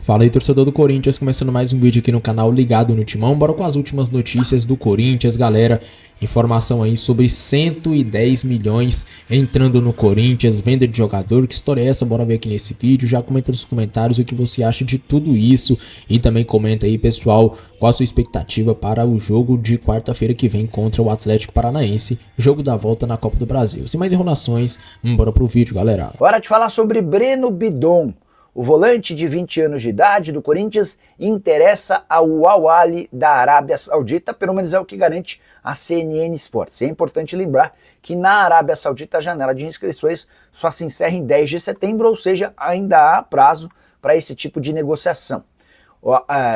Fala aí, torcedor do Corinthians, começando mais um vídeo aqui no canal Ligado no Timão. Bora com as últimas notícias do Corinthians, galera. Informação aí sobre 110 milhões entrando no Corinthians, venda de jogador. Que história é essa? Bora ver aqui nesse vídeo. Já comenta nos comentários o que você acha de tudo isso. E também comenta aí, pessoal, qual a sua expectativa para o jogo de quarta-feira que vem contra o Atlético Paranaense. Jogo da volta na Copa do Brasil. Sem mais enrolações, bora pro vídeo, galera. Bora te falar sobre Breno Bidon. O volante de 20 anos de idade do Corinthians interessa ao Al-Ahly da Arábia Saudita, pelo menos é o que garante a CNN Sports. É importante lembrar que na Arábia Saudita a janela de inscrições só se encerra em 10 de setembro, ou seja, ainda há prazo para esse tipo de negociação.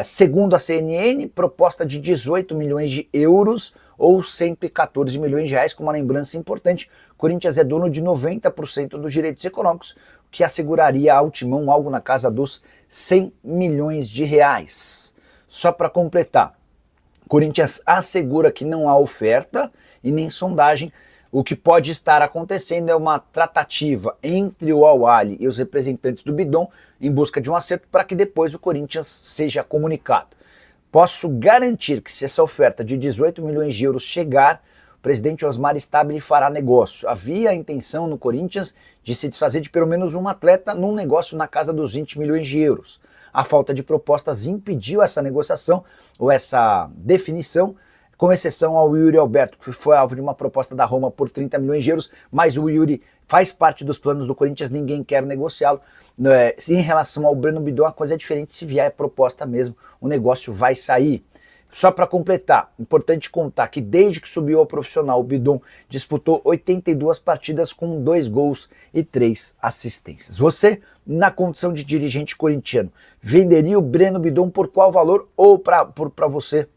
Segundo a CNN, proposta de 18 milhões de euros ou 114 milhões de reais, com uma lembrança importante, o Corinthians é dono de 90% dos direitos econômicos, o que asseguraria ao Timão algo na casa dos 100 milhões de reais. Só para completar, o Corinthians assegura que não há oferta e nem sondagem. O que pode estar acontecendo é uma tratativa entre o Al-Ahly e os representantes do Bidon em busca de um acerto para que depois o Corinthians seja comunicado. Posso garantir que se essa oferta de 18 milhões de euros chegar, o presidente Osmar Stabile fará negócio. Havia a intenção no Corinthians de se desfazer de pelo menos um atleta num negócio na casa dos 20 milhões de euros. A falta de propostas impediu essa negociação ou essa definição, com exceção ao Yuri Alberto, que foi alvo de uma proposta da Roma por 30 milhões de euros, mas o Yuri faz parte dos planos do Corinthians, ninguém quer negociá-lo. Em relação ao Breno Bidon, a coisa é diferente, se vier proposta mesmo, o negócio vai sair. Só para completar, importante contar que desde que subiu ao profissional, o Bidon disputou 82 partidas com 2 gols e 3 assistências. Você, na condição de dirigente corintiano, venderia o Breno Bidon por qual valor ou para você?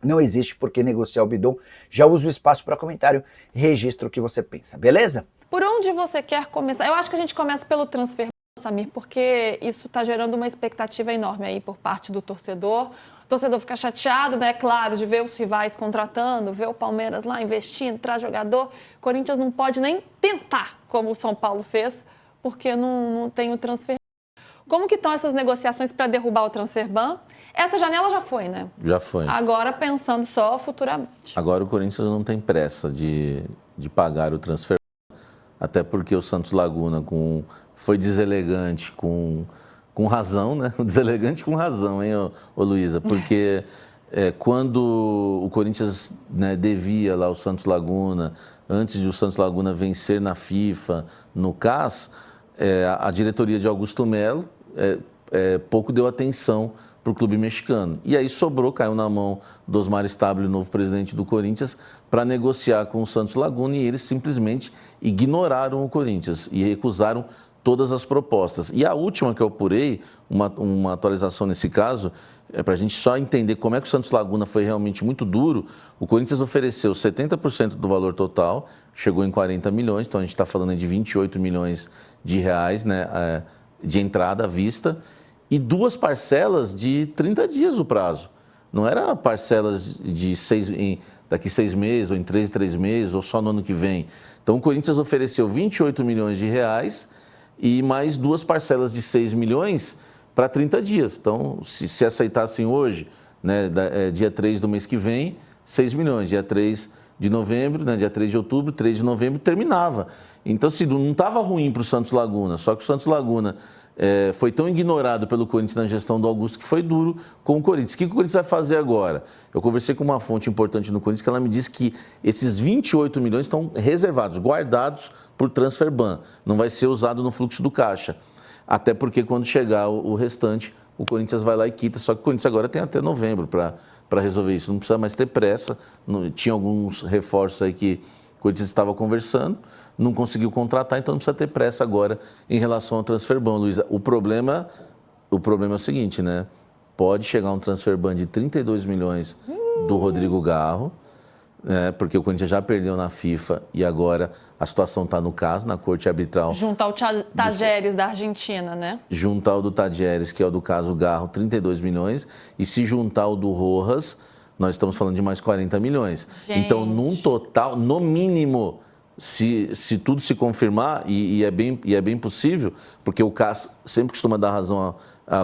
Não existe por que negociar o Bidon. Já usa o espaço para comentário e registra o que você pensa, beleza? Por onde você quer começar? Eu acho que a gente começa pelo transfer, Samir, porque isso está gerando uma expectativa enorme aí por parte do torcedor. O torcedor fica chateado, né? Claro, de ver os rivais contratando, ver o Palmeiras lá investindo, traz jogador. O Corinthians não pode nem tentar, como o São Paulo fez, porque não tem o transfer. Como que estão essas negociações para derrubar o transferban? Essa janela já foi, né? Já foi. Agora pensando só futuramente. Agora o Corinthians não tem pressa de pagar o transfer, até porque o Santos Laguna foi deselegante com razão, né? Deselegante com razão, hein, ô Luísa? Porque quando o Corinthians, né, devia lá o Santos Laguna, antes de o Santos Laguna vencer na FIFA, no CAS, a diretoria de Augusto Melo pouco deu atenção para o clube mexicano. E aí caiu na mão do Osmar Stabile, novo presidente do Corinthians, para negociar com o Santos Laguna, e eles simplesmente ignoraram o Corinthians e recusaram todas as propostas. E a última que eu apurei, uma atualização nesse caso, para a gente só entender como é que o Santos Laguna foi realmente muito duro. O Corinthians ofereceu 70% do valor total, chegou em 40 milhões, então a gente está falando de 28 milhões de reais, né, de entrada à vista, e 2 parcelas de 30 dias o prazo. Não era parcelas de daqui 6 meses, ou em 3 meses, ou só no ano que vem. Então o Corinthians ofereceu 28 milhões de reais e mais 2 parcelas de 6 milhões para 30 dias. Então, se aceitassem hoje, né, dia 3 do mês que vem, 6 milhões. Dia 3 de novembro, né, dia 3 de outubro, 3 de novembro, terminava. Então, assim, não estava ruim para o Santos Laguna, só que o Santos Laguna foi tão ignorado pelo Corinthians na gestão do Augusto que foi duro com o Corinthians. O que o Corinthians vai fazer agora? Eu conversei com uma fonte importante no Corinthians que ela me disse que esses 28 milhões estão reservados, guardados por transfer ban. Não vai ser usado no fluxo do caixa. Até porque quando chegar o restante, o Corinthians vai lá e quita. Só que o Corinthians agora tem até novembro para resolver isso. Não precisa mais ter pressa. Tinha alguns reforços aí que o Corinthians estava conversando, não conseguiu contratar, então não precisa ter pressa agora em relação ao transfer ban, Luísa. O problema é o seguinte, né? Pode chegar um transfer ban de 32 milhões do Rodrigo Garro, porque o Corinthians já perdeu na FIFA e agora a situação está no caso, na corte arbitral. Junto ao Tajeres da Argentina, né? Juntar o do Tajeres, que é o do caso Garro, 32 milhões, e se juntar o do Rojas, nós estamos falando de mais 40 milhões. Gente. Então, num total, no mínimo, se tudo se confirmar, e é bem possível, porque o CAS sempre costuma dar razão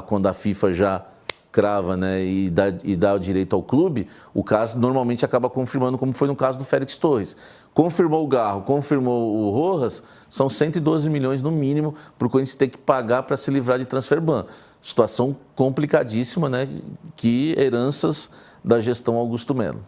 quando a FIFA já crava, né, e dá o direito ao clube, o caso normalmente acaba confirmando, como foi no caso do Félix Torres. Confirmou o Garro, confirmou o Rojas, são 112 milhões no mínimo para o Corinthians ter que pagar para se livrar de transfer ban. Situação complicadíssima, né, que heranças da gestão Augusto Melo.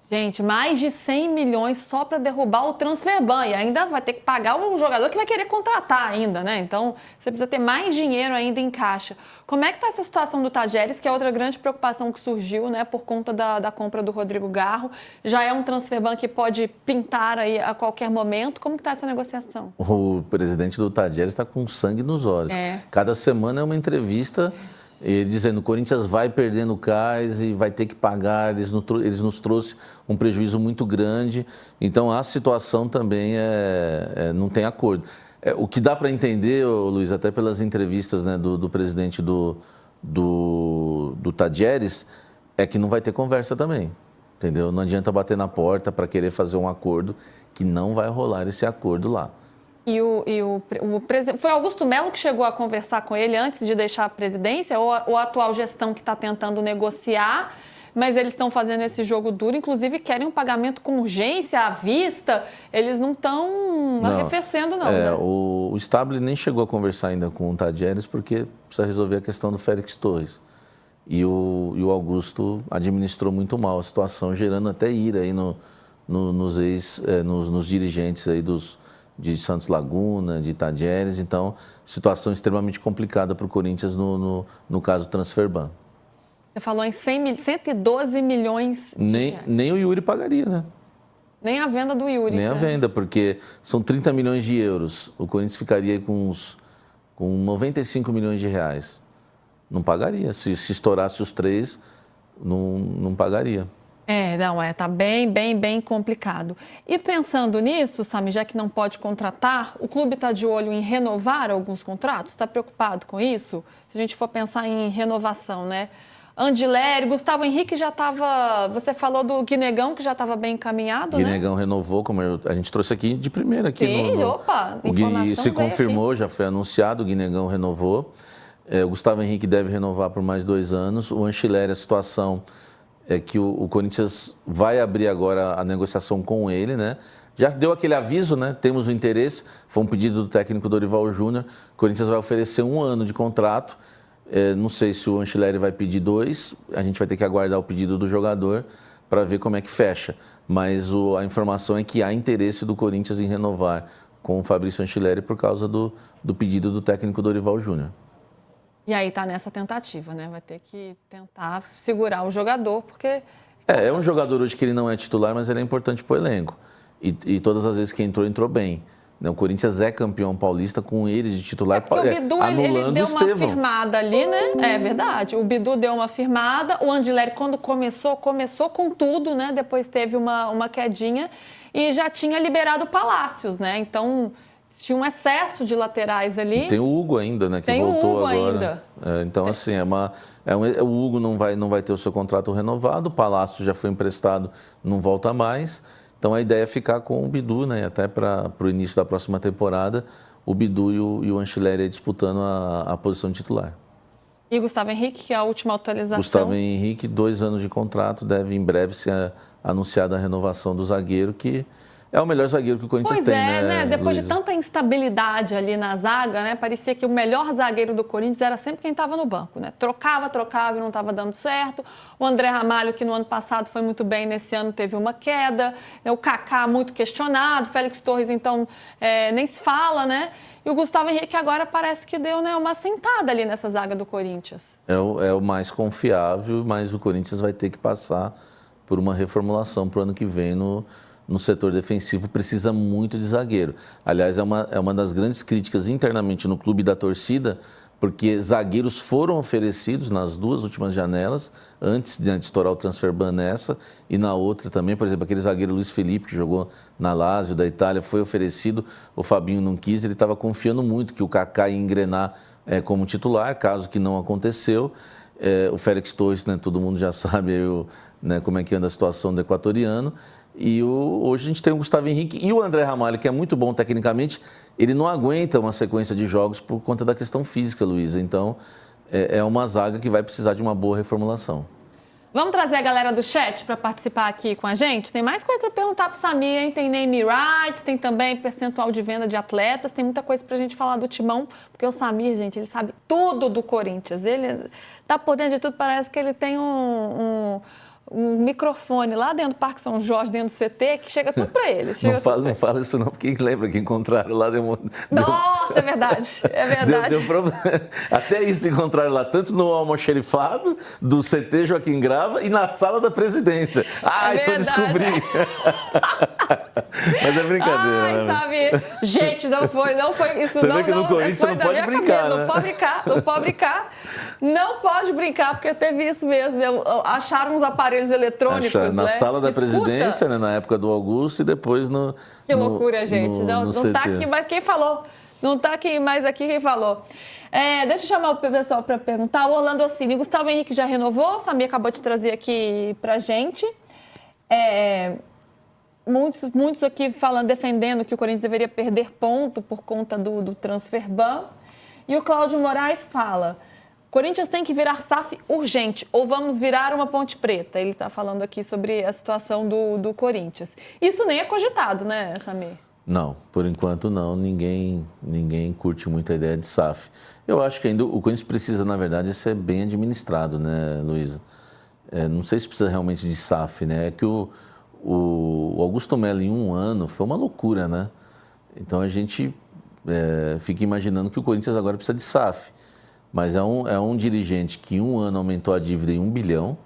Gente, mais de 100 milhões só para derrubar o transfer ban. E ainda vai ter que pagar o jogador que vai querer contratar ainda, né? Então, você precisa ter mais dinheiro ainda em caixa. Como é que está essa situação do Tajeres, que é outra grande preocupação que surgiu, né? Por conta da compra do Rodrigo Garro. Já é um transfer ban que pode pintar aí a qualquer momento. Como que está essa negociação? O presidente do Tajeres está com sangue nos olhos. Cada semana é uma entrevista... Ele dizendo, o Corinthians vai perdendo cais e vai ter que pagar, eles nos trouxeram um prejuízo muito grande, então a situação também não tem acordo. O que dá para entender, Luiz, até pelas entrevistas, né, do presidente do Tajeres, é que não vai ter conversa também, entendeu? Não adianta bater na porta para querer fazer um acordo, que não vai rolar esse acordo lá. E o presidente, foi Augusto Melo que chegou a conversar com ele antes de deixar a presidência, ou a atual gestão que está tentando negociar, mas eles estão fazendo esse jogo duro, inclusive querem um pagamento com urgência, à vista, eles não estão arrefecendo não, né? O Stabile nem chegou a conversar ainda com o Tajeres, porque precisa resolver a questão do Félix Torres. E o Augusto administrou muito mal a situação, gerando até ira aí nos dirigentes aí de Santos Laguna, de Tajeres, então situação extremamente complicada para o Corinthians no caso do transfer ban. Você falou em 112 milhões de reais. Nem o Yuri pagaria, né? Nem a venda do Yuri. Nem a venda, porque são 30 milhões de euros. O Corinthians ficaria aí com 95 milhões de reais. Não pagaria. Se estourasse os três, não pagaria. Tá bem complicado. E pensando nisso, Sami, já que não pode contratar, o clube está de olho em renovar alguns contratos? Está preocupado com isso? Se a gente for pensar em renovação, né? Andileri, Gustavo Henrique já estava... Você falou do Guinegão, que já estava bem encaminhado, Guinegão renovou, como a gente trouxe aqui de primeira. Aqui informação se confirmou, já foi anunciado, o Guinegão renovou. O Gustavo Henrique deve renovar por mais 2 anos. O Anchileri, a situação... é que o Corinthians vai abrir agora a negociação com ele, né? Já deu aquele aviso, né? Temos o interesse, foi um pedido do técnico Dorival Júnior. O Corinthians vai oferecer 1 ano de contrato. Não sei se o Anchileri vai pedir 2, a gente vai ter que aguardar o pedido do jogador para ver como é que fecha. Mas a informação é que há interesse do Corinthians em renovar com o Fabrício Anchileri por causa do pedido do técnico Dorival Júnior. E aí tá nessa tentativa, né? Vai ter que tentar segurar o jogador, porque... É um jogador hoje que ele não é titular, mas ele é importante para o elenco. E todas as vezes que entrou bem. O Corinthians é campeão paulista com ele de titular, o Bidu, anulando ele deu o Estevão. uma firmada ali, né? É verdade. O Bidu deu uma firmada, o Andileri, quando começou com tudo, né? Depois teve uma quedinha e já tinha liberado o Palácios, né? Então... tinha um excesso de laterais ali. E tem o Hugo ainda, né? Que voltou agora. Então, assim, o Hugo não vai ter o seu contrato renovado, o Palácio já foi emprestado, não volta mais. Então, a ideia é ficar com o Bidu, né? Até para o início da próxima temporada, o Bidu e o Anchileri disputando a posição de titular. E Gustavo Henrique, que é a última atualização. Gustavo Henrique, 2 anos de contrato, deve em breve ser anunciada a renovação do zagueiro, que... é o melhor zagueiro que o Corinthians tem, né? Depois Luísa? de tanta instabilidade ali na zaga, né? Parecia que o melhor zagueiro do Corinthians era sempre quem estava no banco, né? Trocava e não estava dando certo. O André Ramalho, que no ano passado foi muito bem, nesse ano teve uma queda. O Kaká muito questionado. Félix Torres, então, nem se fala, né? E o Gustavo Henrique agora parece que deu, né, uma sentada ali nessa zaga do Corinthians. É o mais confiável, mas o Corinthians vai ter que passar por uma reformulação para o ano que vem no setor defensivo, precisa muito de zagueiro. Aliás, é uma das grandes críticas internamente no clube da torcida, porque zagueiros foram oferecidos nas 2 últimas janelas, antes de estourar o transfer ban nessa, e na outra também, por exemplo, aquele zagueiro Luiz Felipe, que jogou na Lazio, da Itália, foi oferecido, o Fabinho não quis, ele estava confiando muito que o Kaká ia engrenar como titular, caso que não aconteceu. O Félix Torres, né, todo mundo já sabe como é que anda a situação do equatoriano. E hoje a gente tem o Gustavo Henrique e o André Ramalho, que é muito bom tecnicamente, ele não aguenta uma sequência de jogos por conta da questão física, Luísa. Então, é uma zaga que vai precisar de uma boa reformulação. Vamos trazer a galera do chat para participar aqui com a gente? Tem mais coisa para perguntar para o Samir, hein? Tem name rights, tem também percentual de venda de atletas, tem muita coisa para a gente falar do Timão, porque o Samir, gente, ele sabe tudo do Corinthians. Ele tá por dentro de tudo, parece que ele tem um microfone lá dentro do Parque São Jorge, dentro do CT, que chega tudo para ele. Não fala isso não, porque lembra que encontraram lá, Nossa, é verdade, é verdade. Deu problema. Até isso encontraram lá, tanto no almoxerifado do CT Joaquim Grava e na sala da presidência. Então descobri. Mas é brincadeira, né? Sabe? Gente, não foi isso. Você vê que no Corinthians você não pode brincar, né? Não pode brincar. Não pode brincar, porque teve isso mesmo. Acharam uns aparelhos eletrônicos, na né? sala da presidência, né, na época do Augusto, e depois no... Que loucura, gente. Não CT. Tá aqui, mas quem falou? Não tá aqui mais aqui quem falou. Deixa eu chamar o pessoal para perguntar. O Orlando Ossini, Gustavo Henrique já renovou? O Samir acabou de trazer aqui pra gente. Muitos aqui defendendo que o Corinthians deveria perder ponto por conta do transfer ban. E o Cláudio Moraes fala: Corinthians tem que virar SAF urgente ou vamos virar uma Ponte Preta. Ele está falando aqui sobre a situação do Corinthians. Isso nem é cogitado, né, Samir? Não, por enquanto não. Ninguém curte muito a ideia de SAF. Eu acho que ainda o Corinthians precisa, na verdade, ser bem administrado, né, Luísa? Não sei se precisa realmente de SAF, né? É que o Augusto Melo, em um ano, foi uma loucura, né? Então a gente fica imaginando que o Corinthians agora precisa de SAF. Mas é um dirigente que em um ano aumentou a dívida em 1 bilhão.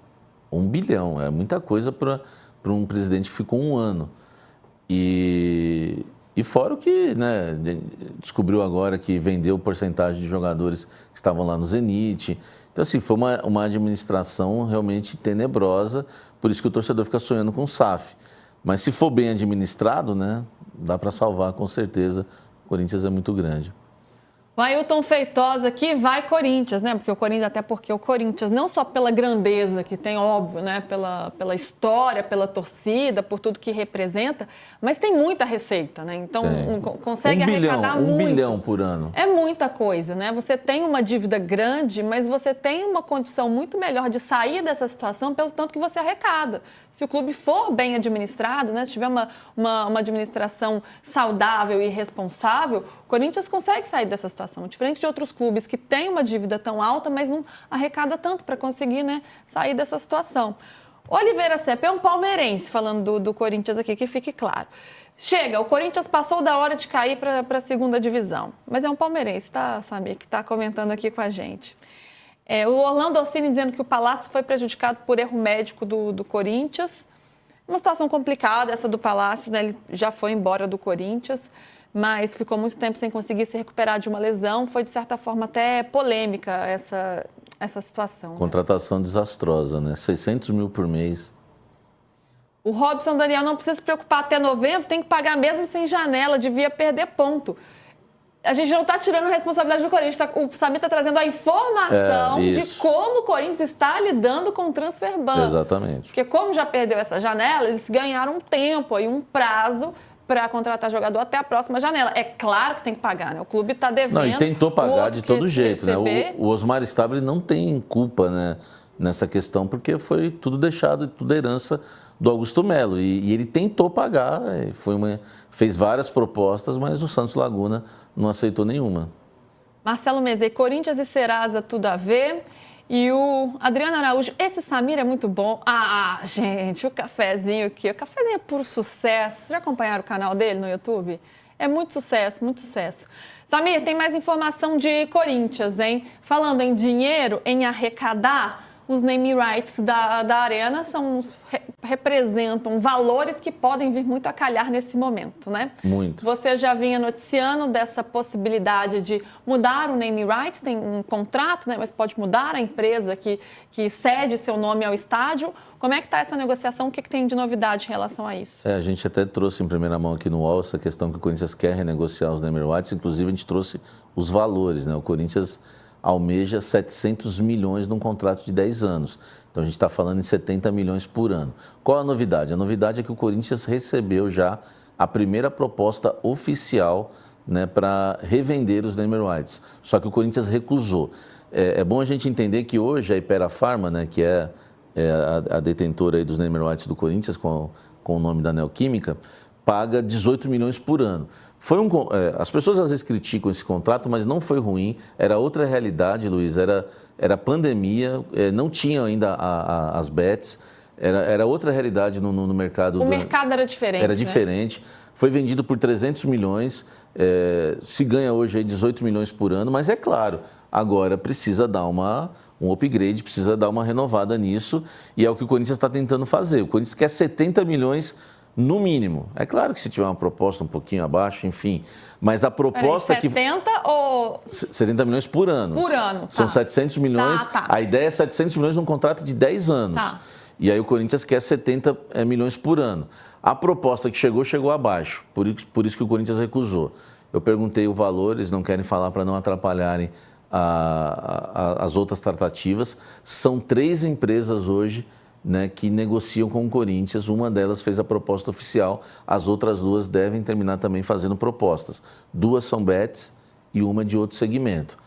1 bilhão, é muita coisa para um presidente que ficou um ano. E fora o que, né, descobriu agora que vendeu porcentagem de jogadores que estavam lá no Zenit. Então, assim, foi uma administração realmente tenebrosa, por isso que o torcedor fica sonhando com o SAF. Mas se for bem administrado, né, dá para salvar com certeza. O Corinthians é muito grande. O Ailton Feitosa aqui, vai Corinthians, né? Até porque o Corinthians, não só pela grandeza que tem, óbvio, né? Pela história, pela torcida, por tudo que representa, mas tem muita receita, né? Então, consegue arrecadar muito. 1 bilhão por ano. É muita coisa, né? Você tem uma dívida grande, mas você tem uma condição muito melhor de sair dessa situação pelo tanto que você arrecada. Se o clube for bem administrado, né? Se tiver uma administração saudável e responsável, o Corinthians consegue sair dessa situação. Diferente de outros clubes que têm uma dívida tão alta, mas não arrecada tanto para conseguir, né, sair dessa situação. Oliveira Sepp é um palmeirense, falando do Corinthians aqui, que fique claro. O Corinthians passou da hora de cair para a segunda divisão. Mas é um palmeirense, tá, Samir, que está comentando aqui com a gente. O Orlando Ossini dizendo que o Palácio foi prejudicado por erro médico do Corinthians. Uma situação complicada essa do Palácio, né? Ele já foi embora do Corinthians, mas ficou muito tempo sem conseguir se recuperar de uma lesão. Foi, de certa forma, até polêmica essa situação. Contratação desastrosa, né? 600 mil por mês. O Robson Daniel não precisa se preocupar até novembro, tem que pagar mesmo sem janela, devia perder ponto. A gente não está tirando a responsabilidade do Corinthians, o Samir está trazendo a informação de como o Corinthians está lidando com o transfer ban. Exatamente. Porque como já perdeu essa janela, eles ganharam um tempo e um prazo para contratar jogador até a próxima janela. É claro que tem que pagar, né? O clube está devendo. Não, e tentou pagar de todo jeito, né? O Osmar Stabile não tem culpa, né, nessa questão, porque foi tudo deixado, tudo herança do Augusto Melo. E ele tentou pagar, fez várias propostas, mas o Santos Laguna não aceitou nenhuma. Marcelo Mezei, Corinthians e Serasa, tudo a ver. E o Adriano Araújo, esse Samir é muito bom. Gente, o cafezinho aqui. O cafezinho é puro sucesso. Vocês já acompanharam o canal dele no YouTube? É muito sucesso, muito sucesso. Samir, tem mais informação de Corinthians, hein? Falando em dinheiro, em arrecadar, os name rights da Arena representam valores que podem vir muito a calhar nesse momento, né? Muito. Você já vinha noticiando dessa possibilidade de mudar o name rights, tem um contrato, né? Mas pode mudar a empresa que cede seu nome ao estádio. Como é que está essa negociação? O que tem de novidade em relação a isso? A gente até trouxe em primeira mão aqui no UOL essa questão que o Corinthians quer renegociar os name rights, inclusive a gente trouxe os valores, né? O Corinthians almeja 700 milhões num contrato de 10 anos. Então, a gente está falando em 70 milhões por ano. Qual a novidade? A novidade é que o Corinthians recebeu já a primeira proposta oficial, né, para revender os name rights. Só que o Corinthians recusou. é bom a gente entender que hoje a Hypera Pharma, né, que é a detentora aí dos name rights do Corinthians, com o nome da Neoquímica, paga 18 milhões por ano. As pessoas às vezes criticam esse contrato, mas não foi ruim, era outra realidade, Luiz, era pandemia, não tinha ainda as bets, era outra realidade no mercado. O mercado era diferente. Era diferente. Foi vendido por 300 milhões, se ganha hoje aí 18 milhões por ano, mas é claro, agora precisa dar um upgrade, precisa dar uma renovada nisso, e é o que o Corinthians está tentando fazer. O Corinthians quer 70 milhões no mínimo. É claro que se tiver uma proposta um pouquinho abaixo, enfim, mas a proposta Peraí, 70 ou... 70 milhões por ano. Por ano, São tá. 700 milhões, Tá. A ideia é 700 milhões num contrato de 10 anos. Tá. E aí o Corinthians quer 70 milhões por ano. A proposta que chegou abaixo, por isso que o Corinthians recusou. Eu perguntei o valor, eles não querem falar para não atrapalharem as outras tratativas. São 3 empresas hoje, né, que negociam com o Corinthians. Uma delas fez a proposta oficial, as outras 2 devem terminar também fazendo propostas. 2 são bets e uma de outro segmento.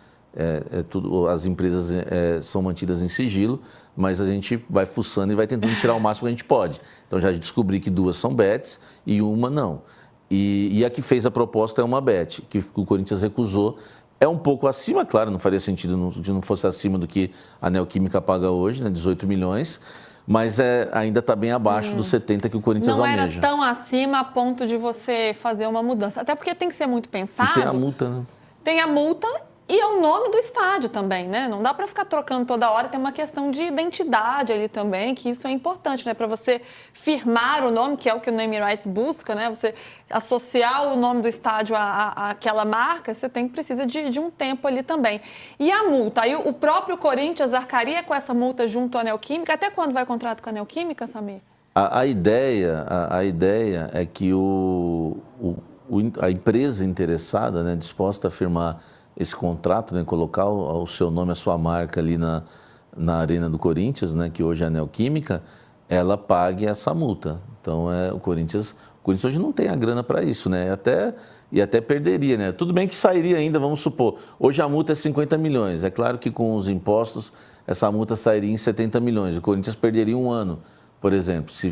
As empresas são mantidas em sigilo, mas a gente vai fuçando e vai tentando tirar o máximo que a gente pode. Então já descobri que 2 são bets e uma não. E a que fez a proposta é uma bet, que o Corinthians recusou. É um pouco acima, claro, não faria sentido se não fosse acima do que a Neoquímica paga hoje, né, 18 milhões, mas ainda está bem abaixo dos 70 que o Corinthians almeja. Não era tão acima a ponto de você fazer uma mudança. Até porque tem que ser muito pensado. E tem a multa, né? Tem a multa e é o nome do estádio também, né? Não dá para ficar trocando toda hora. Tem uma questão de identidade ali também, que isso é importante, né? Para você firmar o nome, que é o que o Name Rights busca, né? Você associar o nome do estádio àquela marca, você precisa de um tempo ali também. E a multa? Aí o próprio Corinthians arcaria com essa multa junto à Neoquímica? Até quando vai o contrato com a Neoquímica, Samir? A ideia é que a empresa interessada, né, disposta a firmar esse contrato, né, colocar o seu nome, a sua marca ali na Arena do Corinthians, né, que hoje é a Neoquímica, ela pague essa multa. Então, o Corinthians hoje não tem a grana para isso, né? E até perderia, né? Tudo bem que sairia ainda, vamos supor, hoje a multa é 50 milhões. É claro que com os impostos, essa multa sairia em 70 milhões. O Corinthians perderia um ano, por exemplo. Se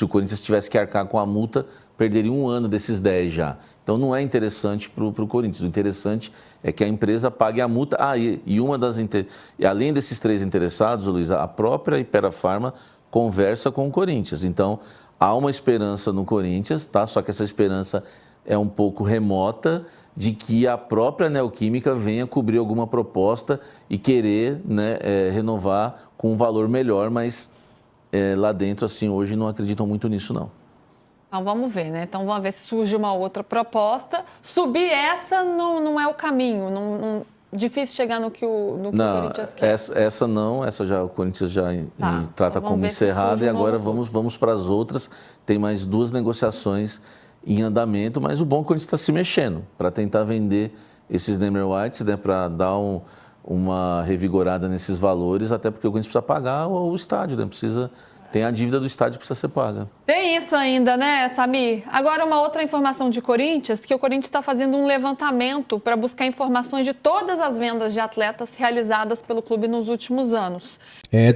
o Corinthians tivesse que arcar com a multa, perderia um ano desses 10 já. Então não é interessante para o Corinthians. O interessante é que a empresa pague a multa. E além desses 3 interessados, Luiz, a própria Hypera Pharma conversa com o Corinthians. Então há uma esperança no Corinthians, tá? Só que essa esperança é um pouco remota de que a própria Neoquímica venha cobrir alguma proposta e querer, né, renovar com um valor melhor, mas lá dentro, assim, hoje não acreditam muito nisso, não. Então vamos ver, né? Então vamos ver se surge uma outra proposta. Subir essa não é o caminho. Difícil chegar no que o Corinthians quer. Essa já o Corinthians já trata então como encerrada e agora vamos para as outras. Tem mais 2 negociações em andamento, mas o bom é que o Corinthians está se mexendo para tentar vender esses name rights, né, para dar uma revigorada nesses valores, até porque o Corinthians precisa pagar o estádio, né? Tem a dívida do estádio que precisa ser paga. Tem isso ainda, né, Samir? Agora, uma outra informação de Corinthians, que o Corinthians está fazendo um levantamento para buscar informações de todas as vendas de atletas realizadas pelo clube nos últimos anos.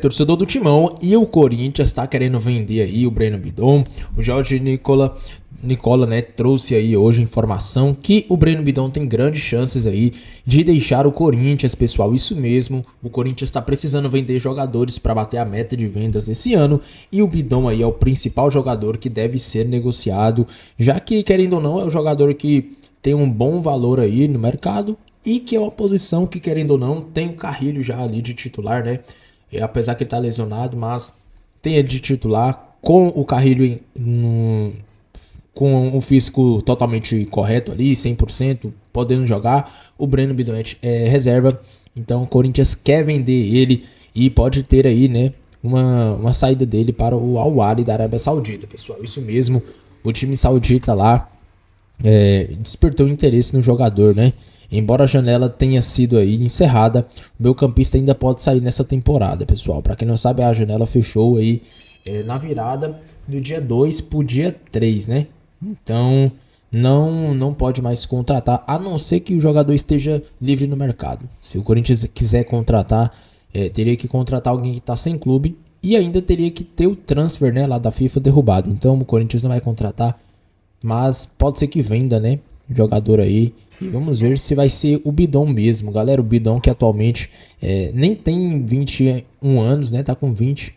Torcedor do Timão, e o Corinthians está querendo vender aí o Breno Bidon. O Jorge Nicola, né, trouxe aí hoje a informação que o Breno Bidon tem grandes chances aí de deixar o Corinthians, pessoal. Isso mesmo, o Corinthians está precisando vender jogadores para bater a meta de vendas desse ano, e o Bidon aí é o principal jogador que deve ser negociado, já que, querendo ou não, é o jogador que tem um bom valor aí no mercado e que é uma posição que, querendo ou não, tem o Carrilho já ali de titular, né? Apesar que ele tá lesionado, mas tem ele de titular com o Carrilho com um físico totalmente correto ali, 100%, podendo jogar. O Breno Bidon é reserva, então o Corinthians quer vender ele e pode ter aí, né, uma saída dele para o Al-Ahly da Arábia Saudita, pessoal. Isso mesmo, o time saudita lá despertou interesse no jogador, né? Embora a janela tenha sido aí encerrada, o meio-campista ainda pode sair nessa temporada, pessoal. Para quem não sabe, a janela fechou aí na virada do dia 2 pro dia 3, né? Então, não pode mais contratar, a não ser que o jogador esteja livre no mercado. Se o Corinthians quiser contratar, teria que contratar alguém que está sem clube e ainda teria que ter o transfer, né, lá da FIFA derrubado. Então o Corinthians não vai contratar, mas pode ser que venda, né, jogador aí. E vamos ver se vai ser o Bidon mesmo, galera. O Bidon que atualmente nem tem 21 anos, né, tá com 20,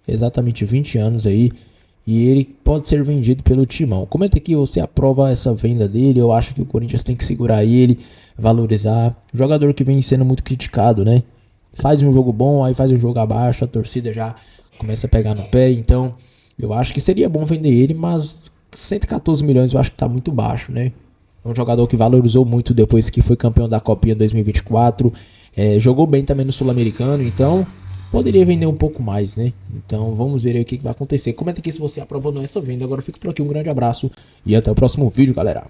exatamente 20 anos aí. E ele pode ser vendido pelo Timão. Comenta aqui, você aprova essa venda dele? Eu acho que o Corinthians tem que segurar ele, valorizar. Jogador que vem sendo muito criticado, né? Faz um jogo bom, aí faz um jogo abaixo, a torcida já começa a pegar no pé. Então, eu acho que seria bom vender ele, mas 114 milhões eu acho que tá muito baixo, né? É um jogador que valorizou muito depois que foi campeão da Copinha 2024. Jogou bem também no Sul-Americano, então poderia vender um pouco mais, né? Então vamos ver aí o que vai acontecer. Comenta aqui se você aprovou ou não essa venda. Agora eu fico por aqui, um grande abraço e até o próximo vídeo, galera.